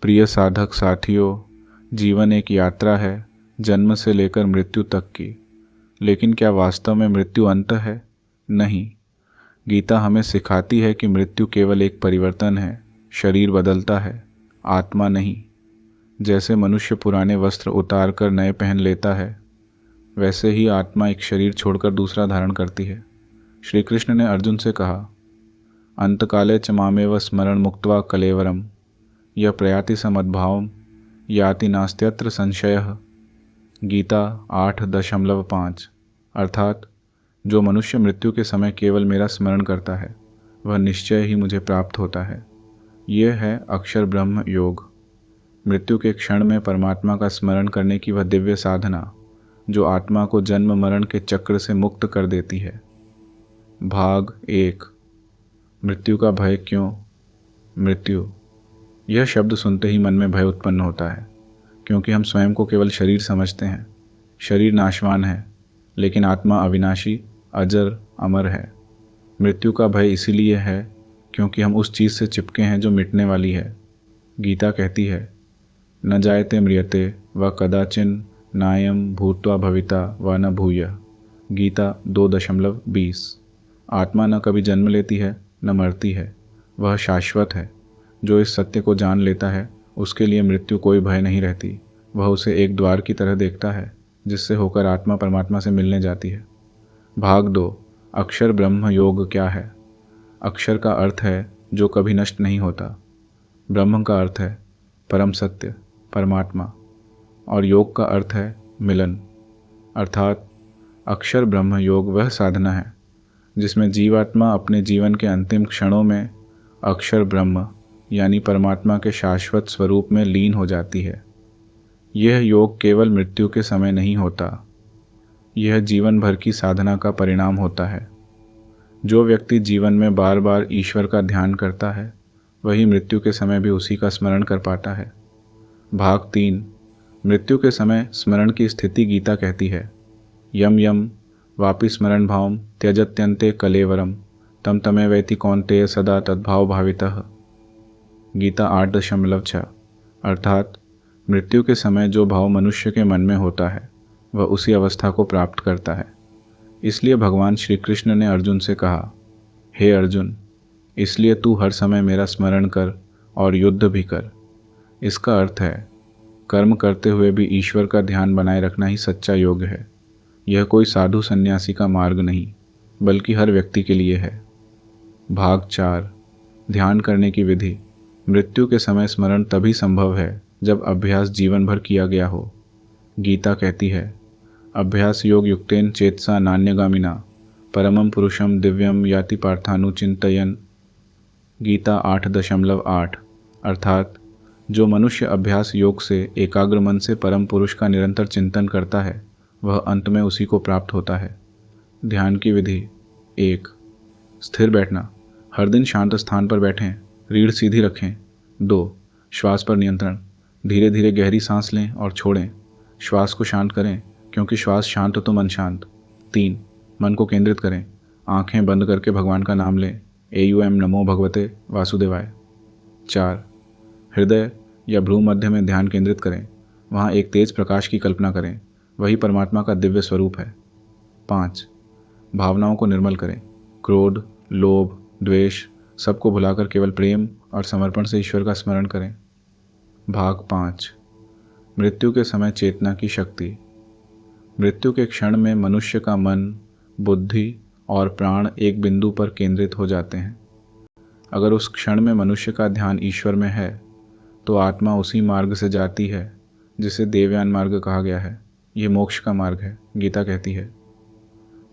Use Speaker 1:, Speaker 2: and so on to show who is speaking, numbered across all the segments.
Speaker 1: प्रिय साधक साथियों, जीवन एक यात्रा है, जन्म से लेकर मृत्यु तक की। लेकिन क्या वास्तव में मृत्यु अंत है? नहीं। गीता हमें सिखाती है कि मृत्यु केवल एक परिवर्तन है। शरीर बदलता है, आत्मा नहीं। जैसे मनुष्य पुराने वस्त्र उतार कर नए पहन लेता है, वैसे ही आत्मा एक शरीर छोड़कर दूसरा धारण करती है। श्री कृष्ण ने अर्जुन से कहा, अंतकाले च मामेव स्मरण मुक्त्वा कलेवरम यह प्रयाति समद्भावम याति नास्त्यत्र संशयः। गीता 8.5। अर्थात जो मनुष्य मृत्यु के समय केवल मेरा स्मरण करता है, वह निश्चय ही मुझे प्राप्त होता है। यह है अक्षर ब्रह्म योग। मृत्यु के क्षण में परमात्मा का स्मरण करने की वह दिव्य साधना जो आत्मा को जन्म मरण के चक्र से मुक्त कर देती है। भाग 1। मृत्यु का भय क्यों? मृत्यु, यह शब्द सुनते ही मन में भय उत्पन्न होता है, क्योंकि हम स्वयं को केवल शरीर समझते हैं। शरीर नाशवान है, लेकिन आत्मा अविनाशी, अजर, अमर है। मृत्यु का भय इसीलिए है क्योंकि हम उस चीज़ से चिपके हैं जो मिटने वाली है। गीता कहती है, न जायते म्रियते व कदाचिन नायम भूत्वा भविता व न भूयः। गीता 2.20। आत्मा न कभी जन्म लेती है, न मरती है, वह शाश्वत है। जो इस सत्य को जान लेता है, उसके लिए मृत्यु कोई भय नहीं रहती। वह उसे एक द्वार की तरह देखता है, जिससे होकर आत्मा परमात्मा से मिलने जाती है। भाग 2। अक्षर ब्रह्म योग क्या है? अक्षर का अर्थ है जो कभी नष्ट नहीं होता। ब्रह्म का अर्थ है परम सत्य, परमात्मा। और योग का अर्थ है मिलन। अर्थात अक्षर ब्रह्म योग वह साधना है जिसमें जीवात्मा अपने जीवन के अंतिम क्षणों में अक्षर ब्रह्म यानी परमात्मा के शाश्वत स्वरूप में लीन हो जाती है। यह योग केवल मृत्यु के समय नहीं होता, यह जीवन भर की साधना का परिणाम होता है। जो व्यक्ति जीवन में बार बार ईश्वर का ध्यान करता है, वही मृत्यु के समय भी उसी का स्मरण कर पाता है। भाग 3। मृत्यु के समय स्मरण की स्थिति गीता कहती है, यम यम वापि स्मरण भावम त्यजत्यन्ते कलेवरम तम तमे वैति कौन्तेय सदा तद्भाव भावितः। गीता 8.6। अर्थात मृत्यु के समय जो भाव मनुष्य के मन में होता है, वह उसी अवस्था को प्राप्त करता है। इसलिए भगवान श्री कृष्ण ने अर्जुन से कहा, हे अर्जुन, इसलिए तू हर समय मेरा स्मरण कर और युद्ध भी कर। इसका अर्थ है कर्म करते हुए भी ईश्वर का ध्यान बनाए रखना ही सच्चा योग है। यह कोई साधु सन्यासी का मार्ग नहीं, बल्कि हर व्यक्ति के लिए है। भाग 4। ध्यान करने की विधि। मृत्यु के समय स्मरण तभी संभव है जब अभ्यास जीवन भर किया गया हो। गीता कहती है, अभ्यास योग युक्तेन चेतसा नान्यगामिना परमम पुरुषम दिव्यम याति पार्थानुचिंतयन। गीता 8.8। अर्थात जो मनुष्य अभ्यास योग से एकाग्र मन से परम पुरुष का निरंतर चिंतन करता है, वह अंत में उसी को प्राप्त होता है। ध्यान की विधि। 1. स्थिर बैठना। हर दिन शांत स्थान पर बैठें, रीढ़ सीधी रखें। 2. श्वास पर नियंत्रण। धीरे धीरे गहरी सांस लें और छोड़ें। श्वास को शांत करें, क्योंकि श्वास शांत तो मन शांत। 3. मन को केंद्रित करें। आंखें बंद करके भगवान का नाम लें, AUM नमो भगवते वासुदेवाय। 4. हृदय या भ्रू मध्य में ध्यान केंद्रित करें। वहाँ एक तेज प्रकाश की कल्पना करें, वही परमात्मा का दिव्य स्वरूप है। 5. भावनाओं को निर्मल करें। क्रोध, लोभ, द्वेष सबको भुलाकर केवल प्रेम और समर्पण से ईश्वर का स्मरण करें। भाग 5। मृत्यु के समय चेतना की शक्ति। मृत्यु के क्षण में मनुष्य का मन, बुद्धि और प्राण एक बिंदु पर केंद्रित हो जाते हैं। अगर उस क्षण में मनुष्य का ध्यान ईश्वर में है, तो आत्मा उसी मार्ग से जाती है जिसे देवयान मार्ग कहा गया है। यह मोक्ष का मार्ग है। गीता कहती है,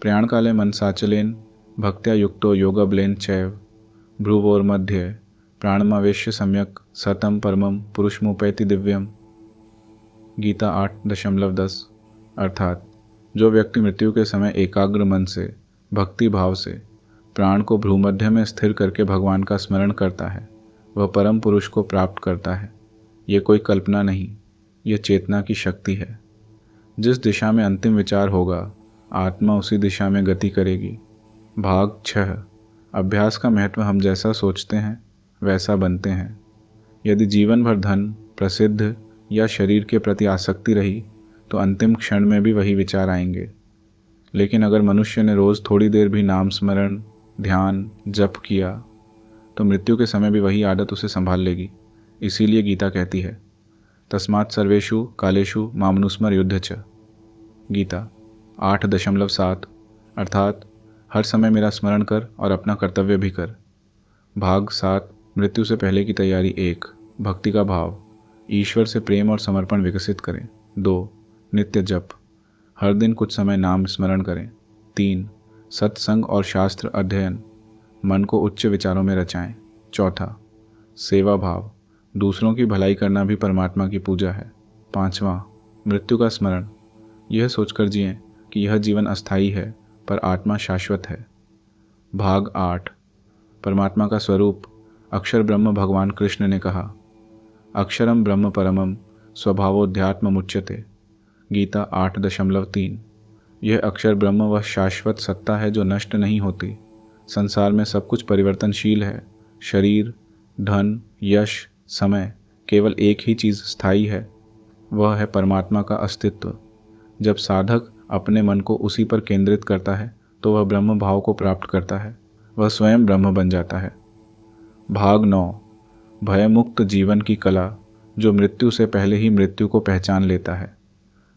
Speaker 1: प्रयाण काले मनसाचलेन भक्त्या युक्तो योगबलेन चैव भ्रुवोर मध्य प्राणमावेश्य सम्यक सतम परमम पुरुषमुपैति दिव्यम। गीता 8.10। अर्थात जो व्यक्ति मृत्यु के समय एकाग्र मन से, भक्ति भाव से प्राण को भ्रूमध्य में स्थिर करके भगवान का स्मरण करता है, वह परम पुरुष को प्राप्त करता है। ये कोई कल्पना नहीं, यह चेतना की शक्ति है। जिस दिशा में अंतिम विचार होगा, आत्मा उसी दिशा में गति करेगी। भाग 6। अभ्यास का महत्व। हम जैसा सोचते हैं वैसा बनते हैं। यदि जीवन भर धन, प्रसिद्ध या शरीर के प्रति आसक्ति रही तो अंतिम क्षण में भी वही विचार आएंगे। लेकिन अगर मनुष्य ने रोज़ थोड़ी देर भी नाम स्मरण, ध्यान, जप किया तो मृत्यु के समय भी वही आदत उसे संभाल लेगी। इसीलिए गीता कहती है, तस्मात् सर्वेषु कालेषु मामनुस्मर युद्ध च। गीता 8.7 अर्थात हर समय मेरा स्मरण कर और अपना कर्तव्य भी कर। भाग 7 मृत्यु से पहले की तैयारी 1 भक्ति का भाव, ईश्वर से प्रेम और समर्पण विकसित करें। 2 नित्य जप, हर दिन कुछ समय नाम स्मरण करें। 3 सत्संग और शास्त्र अध्ययन, मन को उच्च विचारों में रचाएं। 4 सेवा भाव, दूसरों की भलाई करना भी परमात्मा की पूजा है। 5वां मृत्यु का स्मरण, यह सोचकर जिएं कि यह जीवन अस्थायी है पर आत्मा शाश्वत है। भाग 8 परमात्मा का स्वरूप, अक्षर ब्रह्म भगवान कृष्ण ने कहा, अक्षरम ब्रह्म परमम स्वभावोध्यात्म मुच्यते। गीता 8.3 यह अक्षर ब्रह्म वह शाश्वत सत्ता है जो नष्ट नहीं होती। संसार में सब कुछ परिवर्तनशील है। शरीर, धन, यश, समय, केवल एक ही चीज़ स्थायी है, वह है परमात्मा का अस्तित्व। जब साधक अपने मन को उसी पर केंद्रित करता है तो वह ब्रह्म भाव को प्राप्त करता है, वह स्वयं ब्रह्म बन जाता है। भाग 9 भयमुक्त जीवन की कला, जो मृत्यु से पहले ही मृत्यु को पहचान लेता है,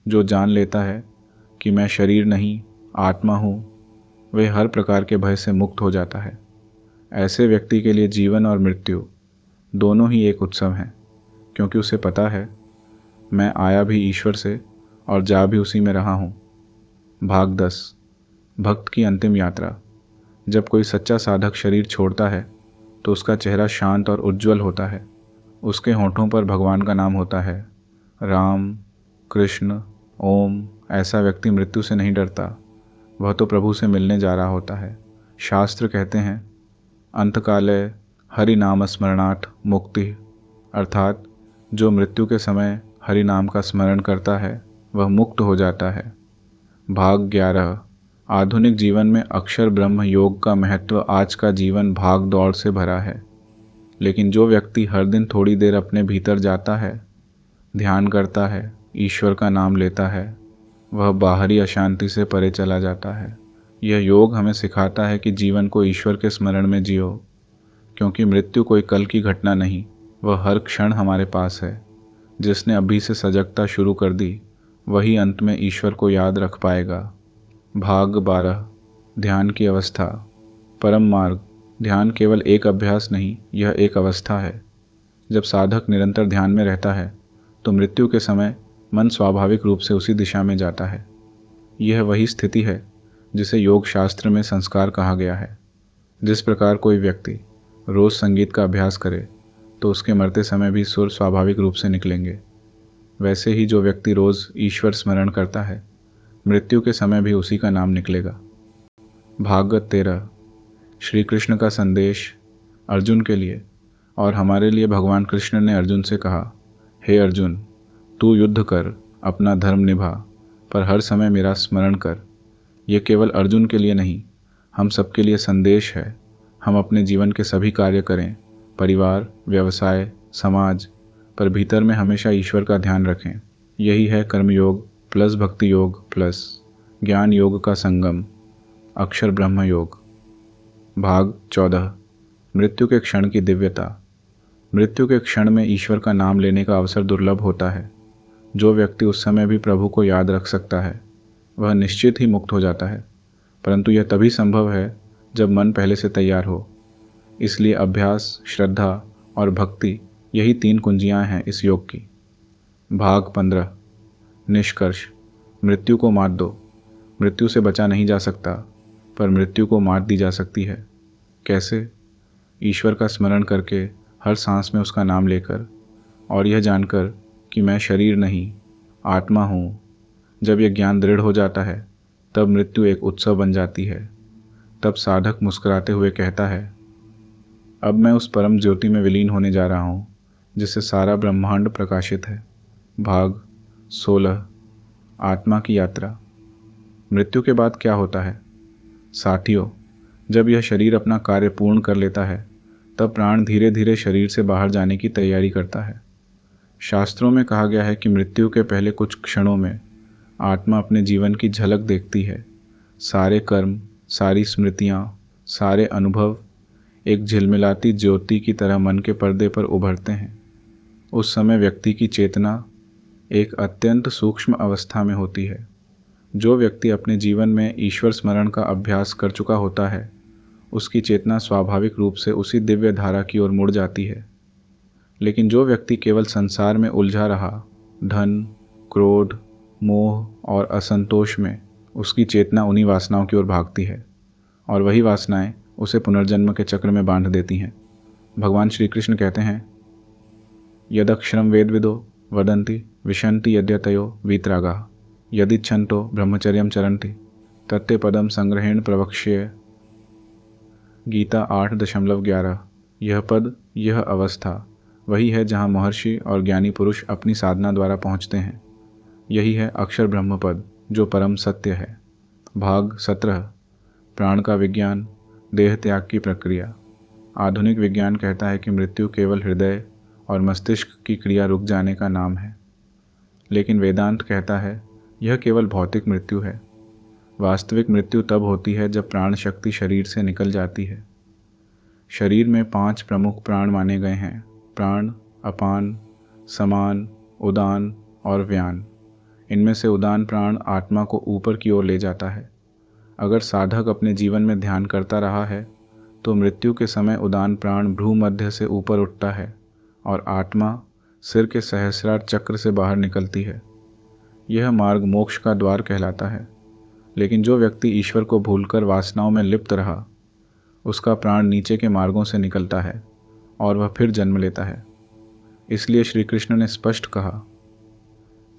Speaker 1: जो जान लेता है कि मैं शरीर नहीं आत्मा हूँ, वह हर प्रकार के भय से मुक्त हो जाता है। ऐसे व्यक्ति के लिए जीवन और मृत्यु दोनों ही एक उत्सव हैं, क्योंकि उसे पता है मैं आया भी ईश्वर से और जा भी उसी में रहा हूँ। भाग 10 भक्त की अंतिम यात्रा, जब कोई सच्चा साधक शरीर छोड़ता है तो उसका चेहरा शांत और उज्जवल होता है। उसके होठों पर भगवान का नाम होता है, राम, कृष्ण, ओम। ऐसा व्यक्ति मृत्यु से नहीं डरता, वह तो प्रभु से मिलने जा रहा होता है। शास्त्र कहते हैं, अंतकाले हरि नाम स्मरणात् मुक्ति, अर्थात जो मृत्यु के समय हरि नाम का स्मरण करता है वह मुक्त हो जाता है। भाग 11 आधुनिक जीवन में अक्षर ब्रह्म योग का महत्व। आज का जीवन भाग दौड़ से भरा है, लेकिन जो व्यक्ति हर दिन थोड़ी देर अपने भीतर जाता है, ध्यान करता है, ईश्वर का नाम लेता है, वह बाहरी अशांति से परे चला जाता है। यह योग हमें सिखाता है कि जीवन को ईश्वर के स्मरण में जियो, क्योंकि मृत्यु कोई कल की घटना नहीं, वह हर क्षण हमारे पास है। जिसने अभी से सजगता शुरू कर दी वही अंत में ईश्वर को याद रख पाएगा। भाग 12 ध्यान की अवस्था, परम मार्ग। ध्यान केवल एक अभ्यास नहीं, यह एक अवस्था है। जब साधक निरंतर ध्यान में रहता है तो मृत्यु के समय मन स्वाभाविक रूप से उसी दिशा में जाता है। यह वही स्थिति है जिसे योग शास्त्र में संस्कार कहा गया है। जिस प्रकार कोई व्यक्ति रोज़ संगीत का अभ्यास करे तो उसके मरते समय भी सुर स्वाभाविक रूप से निकलेंगे, वैसे ही जो व्यक्ति रोज़ ईश्वर स्मरण करता है, मृत्यु के समय भी उसी का नाम निकलेगा। भाग 13 श्री कृष्ण का संदेश अर्जुन के लिए और हमारे लिए। भगवान कृष्ण ने अर्जुन से कहा, हे अर्जुन, तू युद्ध कर, अपना धर्म निभा, पर हर समय मेरा स्मरण कर। यह केवल अर्जुन के लिए नहीं, हम सबके लिए संदेश है। हम अपने जीवन के सभी कार्य करें, परिवार, व्यवसाय, समाज, पर भीतर में हमेशा ईश्वर का ध्यान रखें। यही है कर्मयोग प्लस भक्ति योग प्लस ज्ञान योग का संगम, अक्षर ब्रह्म योग। भाग 14 मृत्यु के क्षण की दिव्यता। मृत्यु के क्षण में ईश्वर का नाम लेने का अवसर दुर्लभ होता है। जो व्यक्ति उस समय भी प्रभु को याद रख सकता है वह निश्चित ही मुक्त हो जाता है, परंतु यह तभी संभव है जब मन पहले से तैयार हो। इसलिए अभ्यास, श्रद्धा और भक्ति, यही 3 कुंजियाँ हैं इस योग की। भाग 15 निष्कर्ष। मृत्यु को मात दो। मृत्यु से बचा नहीं जा सकता, पर मृत्यु को मात दी जा सकती है। कैसे? ईश्वर का स्मरण करके, हर सांस में उसका नाम लेकर, और यह जानकर कि मैं शरीर नहीं आत्मा हूँ। जब यह ज्ञान दृढ़ हो जाता है तब मृत्यु एक उत्सव बन जाती है। तब साधक मुस्कुराते हुए कहता है, अब मैं उस परम ज्योति में विलीन होने जा रहा हूँ जिससे सारा ब्रह्मांड प्रकाशित है। भाग 16 आत्मा की यात्रा। मृत्यु के बाद क्या होता है? साथियों, जब यह शरीर अपना कार्य पूर्ण कर लेता है तब प्राण धीरे धीरे शरीर से बाहर जाने की तैयारी करता है। शास्त्रों में कहा गया है कि मृत्यु के पहले कुछ क्षणों में आत्मा अपने जीवन की झलक देखती है। सारे कर्म, सारी स्मृतियाँ, सारे अनुभव एक झिलमिलाती ज्योति की तरह मन के पर्दे पर उभरते हैं। उस समय व्यक्ति की चेतना एक अत्यंत सूक्ष्म अवस्था में होती है। जो व्यक्ति अपने जीवन में ईश्वर स्मरण का अभ्यास कर चुका होता है, उसकी चेतना स्वाभाविक रूप से उसी दिव्य धारा की ओर मुड़ जाती है। लेकिन जो व्यक्ति केवल संसार में उलझा रहा, धन, क्रोध, मोह और असंतोष में, उसकी चेतना उन्हीं वासनाओं की ओर भागती है और वही वासनाएं उसे पुनर्जन्म के चक्र में बांध देती हैं। भगवान श्री कृष्ण कहते हैं, यदक्षरम वेदविदो वदन्ति विशन्ति यद्यतयो वीतरागाः यदिच्छन्तो ब्रह्मचर्यं चरन्ति तत्ते पदम संग्रहेण प्रवक्ष्ये। गीता 8.11। यह पद, यह अवस्था वही है जहाँ महर्षि और ज्ञानी पुरुष अपनी साधना द्वारा पहुँचते हैं। यही है अक्षर ब्रह्म पद जो परम सत्य है। भाग 17। प्राण का विज्ञान, देह त्याग की प्रक्रिया। आधुनिक विज्ञान कहता है कि मृत्यु केवल हृदय और मस्तिष्क की क्रिया रुक जाने का नाम है, लेकिन वेदांत कहता है यह केवल भौतिक मृत्यु है। वास्तविक मृत्यु तब होती है जब प्राण शक्ति शरीर से निकल जाती है। शरीर में 5 प्रमुख प्राण माने गए हैं: प्राण, अपान, समान, उदान और व्यान। इनमें से उदान प्राण आत्मा को ऊपर की ओर ले जाता है। अगर साधक अपने जीवन में ध्यान करता रहा है तो मृत्यु के समय उदान प्राण भ्रू मध्य से ऊपर उठता है और आत्मा सिर के सहस्रार चक्र से बाहर निकलती है। यह मार्ग मोक्ष का द्वार कहलाता है। लेकिन जो व्यक्ति ईश्वर को भूलकर वासनाओं में लिप्त रहा, उसका प्राण नीचे के मार्गों से निकलता है और वह फिर जन्म लेता है। इसलिए श्री कृष्ण ने स्पष्ट कहा,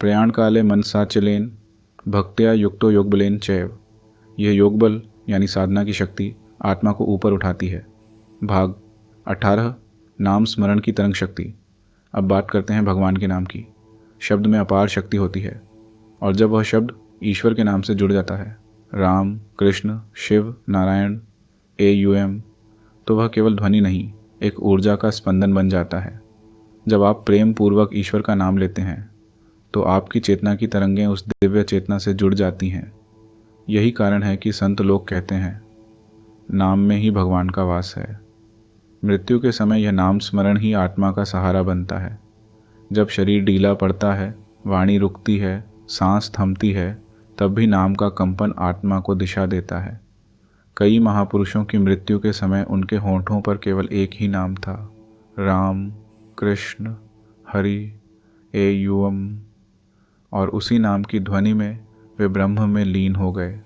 Speaker 1: प्रयाण काले मनसाचलेन भक्त्या युक्तो योगबलेन चैव। यह योगबल यानी साधना की शक्ति आत्मा को ऊपर उठाती है। भाग 18। नाम स्मरण की तरंग शक्ति। अब बात करते हैं भगवान के नाम की। शब्द में अपार शक्ति होती है और जब वह शब्द ईश्वर के नाम से जुड़ जाता है, राम, कृष्ण, शिव, नारायण, AUM, तो वह केवल ध्वनि नहीं, एक ऊर्जा का स्पंदन बन जाता है। जब आप प्रेम पूर्वक ईश्वर का नाम लेते हैं तो आपकी चेतना की तरंगें उस दिव्य चेतना से जुड़ जाती हैं। यही कारण है कि संत लोग कहते हैं, नाम में ही भगवान का वास है। मृत्यु के समय यह नाम स्मरण ही आत्मा का सहारा बनता है। जब शरीर ढीला पड़ता है, वाणी रुकती है, सांस थमती है, तब भी नाम का कंपन आत्मा को दिशा देता है। कई महापुरुषों की मृत्यु के समय उनके होंठों पर केवल एक ही नाम था, राम, कृष्ण, हरि, AUM, और उसी नाम की ध्वनि में वे ब्रह्म में लीन हो गए।